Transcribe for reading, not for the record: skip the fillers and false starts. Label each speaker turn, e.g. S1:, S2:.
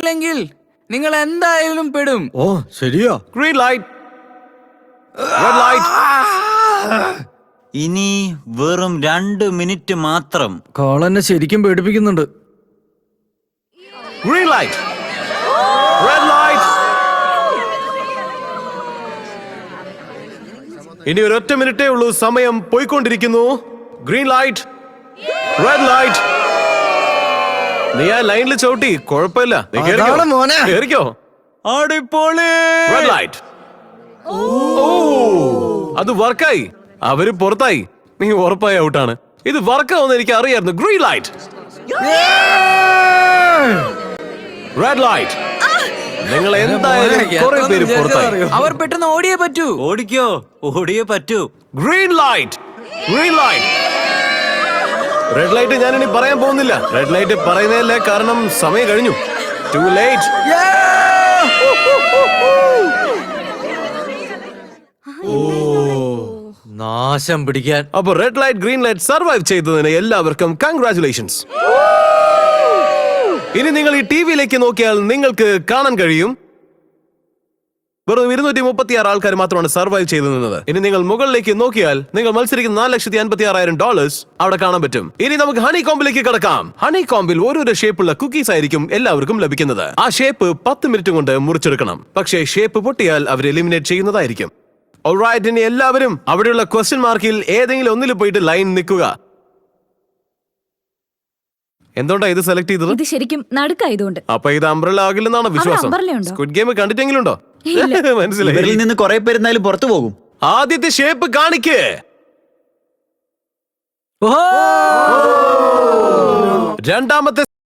S1: ഇല്ലെങ്കിൽ നിങ്ങൾ എന്തായാലും പെടും.
S2: ഓ ശരിയാ.
S3: Green light, red light.
S4: ഇനി വെറും 2 മിനിറ്റ് മാത്രം.
S2: കാൾ എന്നെ ശരിക്കും പേടിപ്പിക്കുന്നുണ്ട്.
S3: Green light, red light. ഇനി ഒരൊറ്റ മിനിറ്റേ ഉള്ളൂ, സമയം പോയിക്കൊണ്ടിരിക്കുന്നു. Green light, red light. നീ ആ ലൈനിൽ ചവിട്ടി, കുഴപ്പമില്ല. നീ
S2: അതാണ് മോനെ.
S3: കേറിക്കോ.
S4: അടിപൊളി.
S3: Red light. അത് വർക്കായി, അവര് പുറത്തായി. നീ ഉറപ്പായി ഔട്ടാണ്. ഇത് വർക്കാവുന്ന എനിക്ക് അറിയായിരുന്നു. Green light, red light. നിങ്ങൾ എന്തായാലും കുറെ പേര് പുറത്തായി.
S1: അവർ പെട്ടെന്ന് ഓടിയേ പറ്റൂ.
S4: ഓടിയേ പറ്റൂ.
S3: Green light, green light. Red light ഞാൻ ഇനി പറയാൻ പോകുന്നില്ല. റെഡ് ലൈറ്റ് പറയുന്നതല്ല, കാരണം സമയം കഴിഞ്ഞു. To late.
S2: നാശം പിടിക്കാൻ.
S3: അപ്പൊ red light green light survive ചെയ്തതിന് എല്ലാവർക്കും കൺഗ്രാറ്റുലേഷൻസ്. ഇനി നിങ്ങൾ ഈ ടിവിയിലേക്ക് നോക്കിയാൽ നിങ്ങൾക്ക് കാണാൻ കഴിയും വെറും 236 ആൾക്കാർ മാത്രമാണ് സർവൈവ് ചെയ്തു നിന്നത്. ഇനി നിങ്ങൾ മുകളിലേക്ക് നോക്കിയാൽ നിങ്ങൾ മത്സരിക്കുന്ന $4,56,000 അവിടെ കാണാൻ പറ്റും. ഇനി നമുക്ക് ഹണി കോമ്പിലേക്ക് കടക്കാം. ഹണി കോമ്പിൽ ഓരോരോ ഷേപ്പുള്ള കുക്കീസ് ആയിരിക്കും എല്ലാവർക്കും ലഭിക്കുന്നത്. ആ ഷേപ്പ് 10 മിനിറ്റ് കൊണ്ട് മുറിച്ചെടുക്കണം. പക്ഷേ ഷേപ്പ് പൊട്ടിയാൽ അവർ എലിമിനേറ്റ് ചെയ്യുന്നതായിരിക്കും. ഓൾറൈറ്റ്, ഇനി എല്ലാവരും അവിടെയുള്ള ക്വസ്റ്റ്യൻ മാർക്കിൽ ഏതെങ്കിലും ഒന്നിൽ പോയിട്ട് ലൈൻ നിൽക്കുക. എന്തുകൊണ്ടാ ഇത് സെലക്ട് ചെയ്തത്?
S5: ഇത് ശരിക്കും നടുക്കായതുകൊണ്ട്.
S3: അപ്പൊ ഇത് അംബ്രല്ല ആകില്ലെന്നാണ് വിശ്വാസം. സ്ക്വിഡ് ഗെയിം കണ്ടിട്ടെങ്കിലും ഉണ്ടോ? മനസ്സിലായി.
S4: ഇവരിൽ നിന്ന് കുറെ പേരുന്നാലും പുറത്തു പോകും.
S3: ആദ്യത്തെ ഷേപ്പ് കാണിക്ക്. രണ്ടാമത്തെ